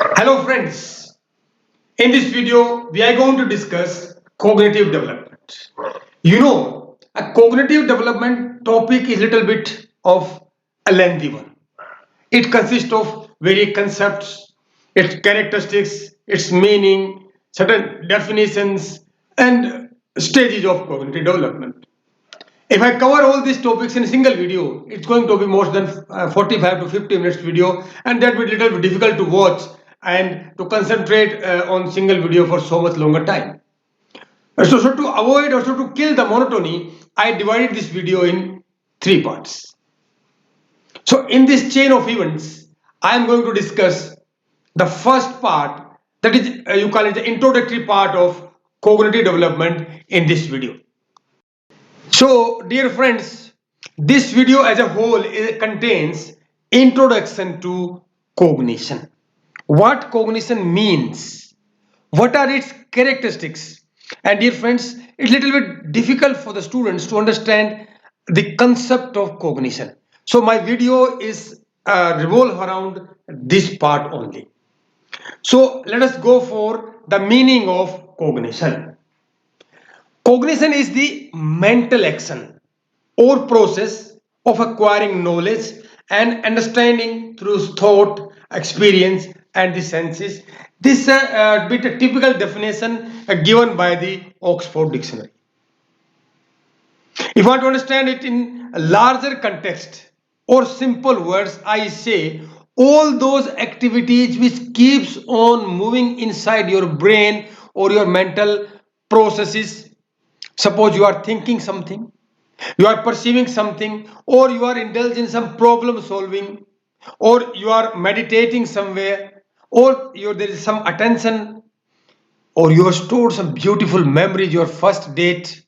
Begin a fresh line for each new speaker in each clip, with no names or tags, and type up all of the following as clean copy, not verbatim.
Hello friends, in this video we are going to discuss cognitive development. A cognitive development topic is a little bit of a lengthy one. It consists of various concepts, its characteristics, its meaning, certain definitions and stages of cognitive development. If I cover all these topics in a single video, it's going to be more than 45 to 50 minutes video, and that will be little bit difficult to watch and to concentrate on single video for so much longer time. So to avoid or so to kill the monotony, I divided this video in three parts. So in this chain of events, I am going to discuss the first part, that is you call it the introductory part of cognitive development in this video. So, dear friends, this video as a whole contains introduction to cognition. What cognition means? What are its characteristics? And dear friends, it's a little bit difficult for the students to understand the concept of cognition. So my video is revolve around this part only. So let us go for the meaning of cognition. Cognition is the mental action or process of acquiring knowledge and understanding through thought, experience, and the senses. This bit a typical definition given by the Oxford Dictionary. If I want to understand it in a larger context or simple words, I say all those activities which keeps on moving inside your brain or your mental processes. Suppose you are thinking something, you are perceiving something, or you are indulged in some problem solving, or you are meditating somewhere, or there is some attention, or you have stored some beautiful memories, your first date.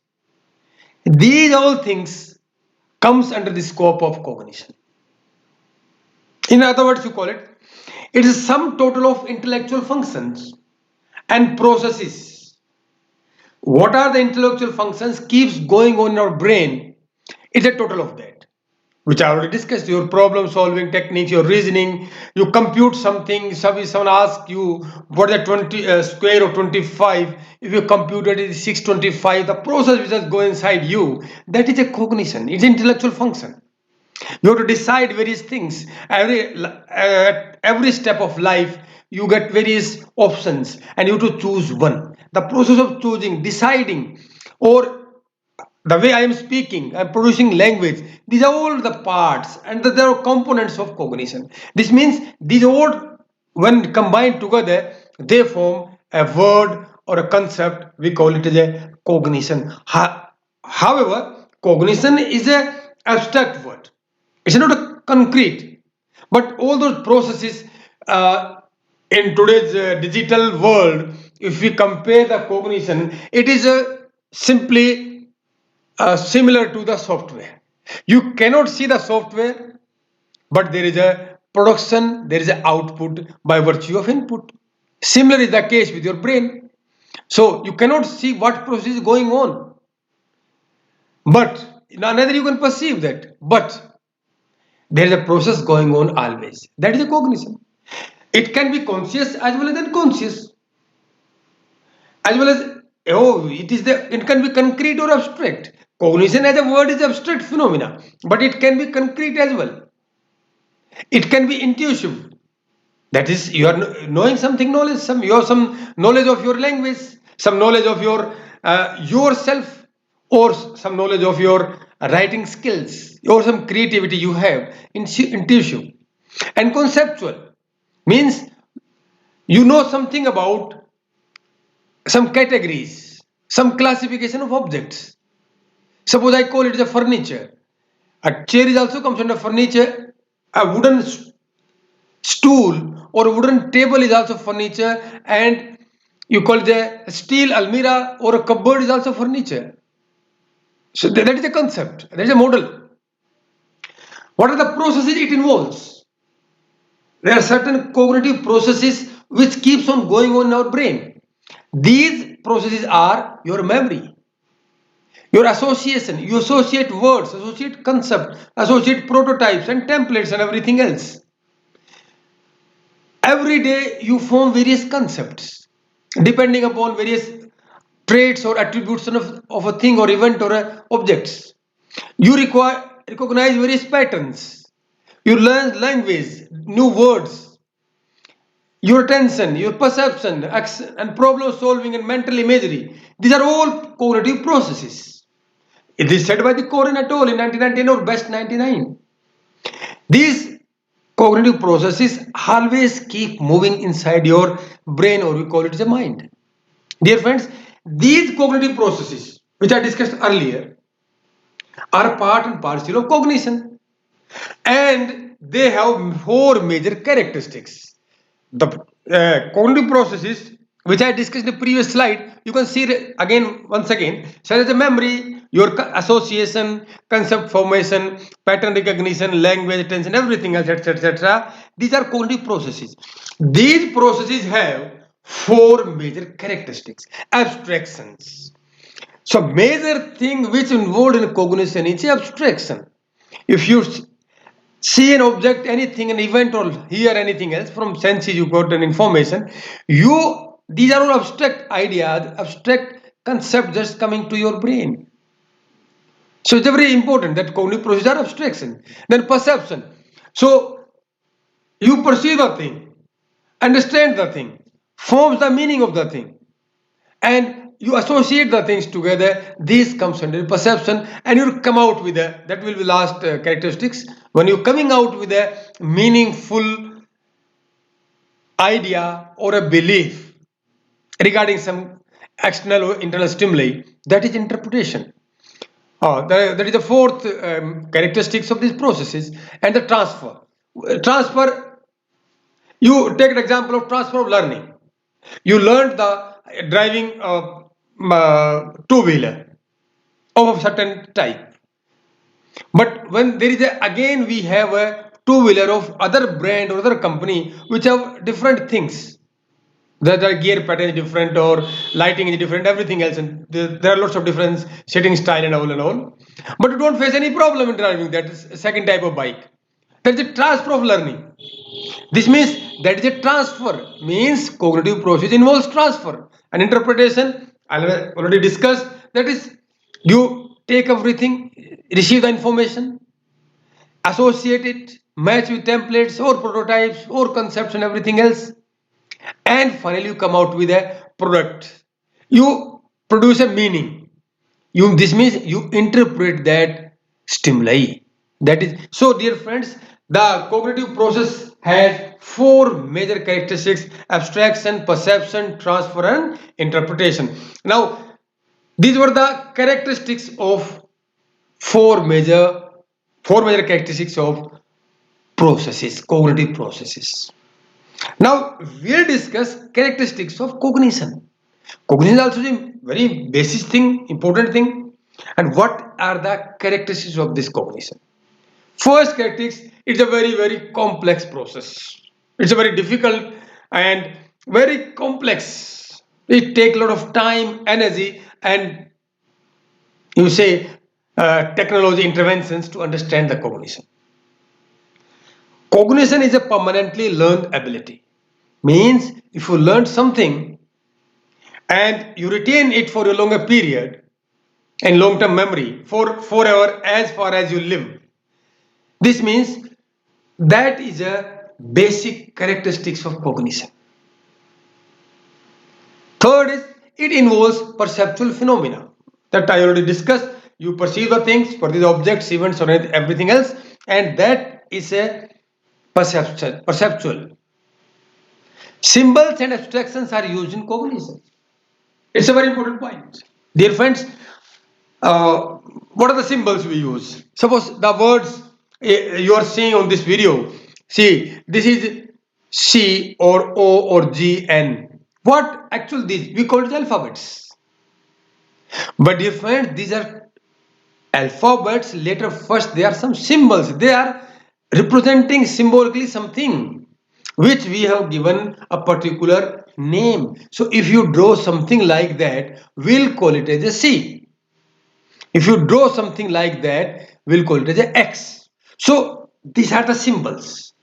These all things comes under the scope of cognition. In other words, you call it, it is some total of intellectual functions and processes. What are the intellectual functions keeps going on in our brain? It's a total of that, which I already discussed. Your problem solving techniques, your reasoning, you compute something. Someone asks you what is the 20 square of 25. If you compute it is 625, the process which is going inside you, that is a cognition. It's intellectual function. You have to decide various things. At every step of life, you get various options and you have to choose one. The process of choosing, deciding, or the way I am speaking, I am producing language, these are all the parts and there are components of cognition. This means these all, when combined together, they form a word or a concept. We call it as a cognition. However, cognition is a abstract word. It's not a concrete, but all those processes in today's digital world, if we compare the cognition, it is simply similar to the software. You cannot see the software, but there is a production, there is an output by virtue of input. Similar is the case with your brain. So you cannot see what process is going on, but neither you can perceive that. But there is a process going on always. That is a cognition. It can be conscious as well as unconscious, as well as it can be concrete or abstract. Cognition as a word is abstract phenomena, but it can be concrete as well. It can be intuitive. That is, you are knowing something knowledge, you have some knowledge of your language, some knowledge of your yourself, or some knowledge of your writing skills, or some creativity you have. Intuitive and conceptual means you know something about some categories, some classification of objects. Suppose I call it a furniture. A chair is also comes under furniture. A wooden stool or a wooden table is also furniture, and you call it a steel almirah or a cupboard is also furniture. So that is a concept. That is a model. What are the processes it involves? There are certain cognitive processes which keeps on going on in our brain. These processes are your memory, your association. You associate words, associate concepts, associate prototypes and templates and everything else. Every day you form various concepts depending upon various traits or attributes of a thing or event or objects. You recognize various patterns. You learn language, new words, your attention, your perception, and problem solving and mental imagery. These are all cognitive processes. It is said by the Korean at all in 1999 or best 99. These cognitive processes always keep moving inside your brain, or we call it the mind. Dear friends, these cognitive processes, which I discussed earlier, are part and parcel of cognition, and they have four major characteristics. The cognitive processes, which I discussed in the previous slide, you can see again once again, such as the memory, your association, concept formation, pattern recognition, language attention, everything else, etc., etc. These are cognitive processes. These processes have four major characteristics. Abstractions. So major thing which involved in cognition is abstraction. If you see an object, anything, an event, or hear anything else from senses, you got an information. These are all abstract ideas, abstract concepts just coming to your brain. So it's very important that cognitive processes are abstraction. Then perception. So you perceive a thing, understand the thing, forms the meaning of the thing, and you associate the things together. This comes under perception, and you come out with a, that will be last characteristics, when you're coming out with a meaningful idea or a belief regarding some external or internal stimuli, that is interpretation. That is the fourth characteristics of these processes. And the transfer, you take an example of transfer of learning. You learned the driving two-wheeler of a certain type. But when there is again we have a two-wheeler of other brand or other company which have different things. The gear pattern is different, or lighting is different, everything else, and there are lots of different sitting style and all and all. But you don't face any problem in driving that second type of bike. That's a transfer of learning. This means that is a transfer, means cognitive process involves transfer. And interpretation, I already discussed, that is you take everything, receive the information, associate it, match with templates or prototypes or concepts and everything else, and finally you come out with a product. You produce a meaning. This means you interpret that stimuli. That is so, dear friends, the cognitive process has four major characteristics: abstraction, perception, transfer, and interpretation. Now, these were the characteristics of four major characteristics of processes, cognitive processes. Now we'll discuss characteristics of cognition. Cognition is also a very basic thing, important thing. And what are the characteristics of this cognition? First characteristic, it's a very complex process. It's a very difficult and very complex. It takes a lot of time, energy, and you say technology interventions to understand the cognition. Cognition is a permanently learned ability. Means if you learn something and you retain it for a longer period in long-term memory for forever as far as you live. This means that is a basic characteristics of cognition. Third is it involves perceptual phenomena that I already discussed. You perceive the things, for these objects, events, or everything else, and that is a perceptual. Symbols and abstractions are used in cognition. It's a very important point. Dear friends, what are the symbols we use? Suppose the words you are seeing on this video. See, this is C or O or G, N. What actually these? We call it alphabets. But dear friends, these are alphabets. Later, first, they are some symbols. They are representing symbolically something which we have given a particular name. So if you draw something like that, we'll call it as a C. If you draw something like that, we'll call it as a X. So these are the symbols.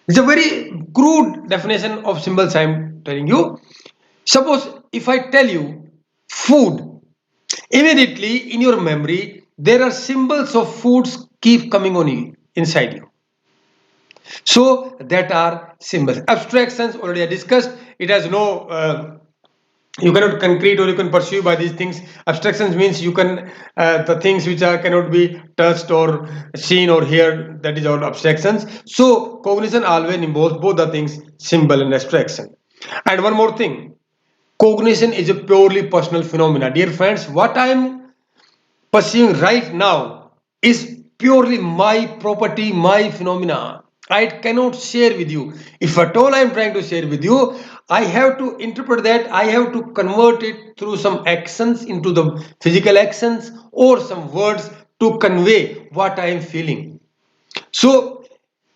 It's a very crude definition of symbols I'm telling you. Suppose if I tell you food, immediately in your memory there are symbols of foods keep coming on you inside you. So that are symbols. Abstractions already I discussed. It has no you cannot concrete or you can pursue by these things. Abstractions means you can the things which are cannot be touched or seen or heard, that is all abstractions. So cognition always involves both the things, symbol and abstraction. And one more thing, cognition is a purely personal phenomena, dear friends. What I am pursuing right now is purely my property, my phenomena. I cannot share with you. If at all I am trying to share with you, I have to interpret that, I have to convert it through some actions into the physical actions or some words to convey what I am feeling. So,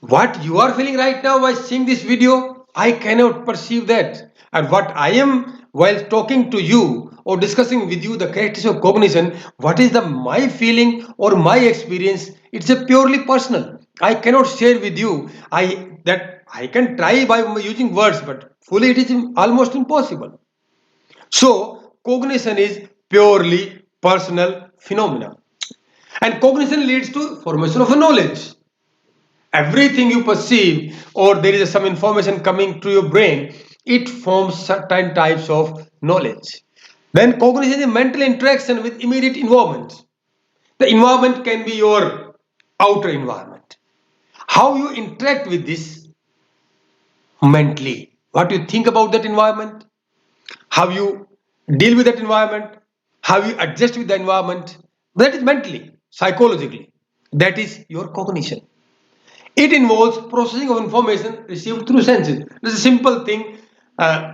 what you are feeling right now while seeing this video, I cannot perceive that. And what I am while talking to you or discussing with you the characteristics of cognition, what is the my feeling or my experience? It's a purely personal. I cannot share with you. I can try by using words, but fully it is almost impossible. So cognition is purely personal phenomena, and cognition leads to formation of a knowledge. Everything you perceive or there is some information coming to your brain, it forms certain types of knowledge. Then cognition is mental interaction with immediate environment. The environment can be your outer environment. How you interact with this mentally, what you think about that environment, how you deal with that environment, how you adjust with the environment, that is mentally, psychologically, that is your cognition. It involves processing of information received through senses. This is a simple thing.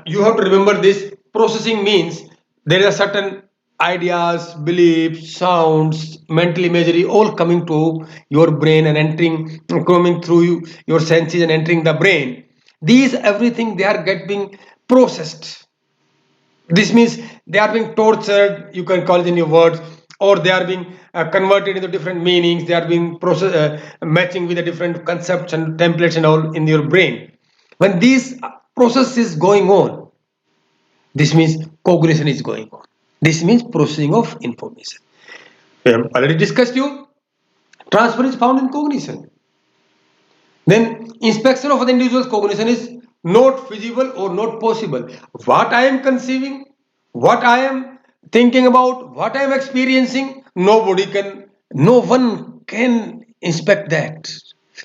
You have to remember this. Processing means there are certain ideas, beliefs, sounds, mental imagery, all coming to your brain and entering, coming through your senses and entering the brain. These everything they are getting processed. This means they are being tortured, you can call it in your words, or they are being converted into different meanings, they are being process, matching with the different concepts and templates and all in your brain. When these process is going on, this means cognition is going on. This means processing of information. We have already discussed you. Transfer is found in cognition. Then inspection of the individual's cognition is not feasible or not possible. What I am conceiving, what I am thinking about, what I am experiencing, no one can inspect that.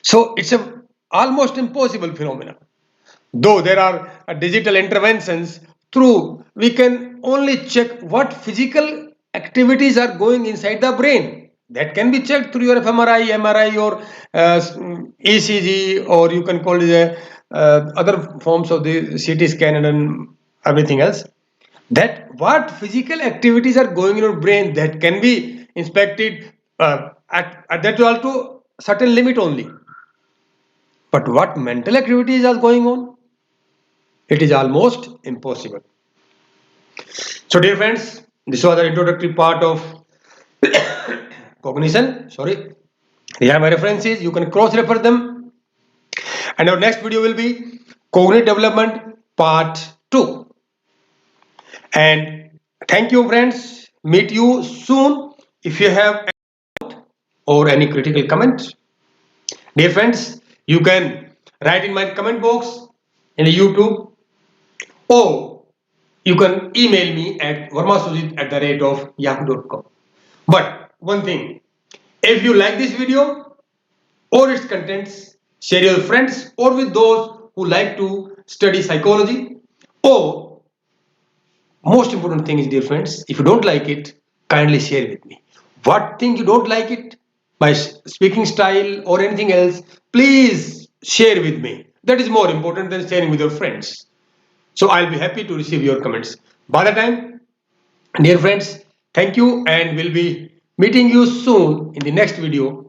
So it's a almost impossible phenomenon. Though there are digital interventions through, we can only check what physical activities are going inside the brain. That can be checked through your fMRI, MRI, or ECG, or you can call it other forms of the CT scan and everything else. That what physical activities are going in your brain, that can be inspected at that also certain limit only. But what mental activities are going on, it is almost impossible. So dear friends, this was the introductory part of cognition. Sorry. Here are my references. You can cross refer them. And our next video will be cognitive development part 2. And thank you friends. Meet you soon. If you have or any critical comment, dear friends, you can write in my comment box in the YouTube, or you can email me at vermasujit@yahoo.com. But one thing, if you like this video or its contents, share your friends or with those who like to study psychology. Or most important thing is, dear friends, if you don't like it, kindly share with me. What thing you don't like it, my speaking style or anything else, please share with me. That is more important than sharing with your friends. So I'll be happy to receive your comments. By the time, dear friends, thank you, and we'll be meeting you soon in the next video.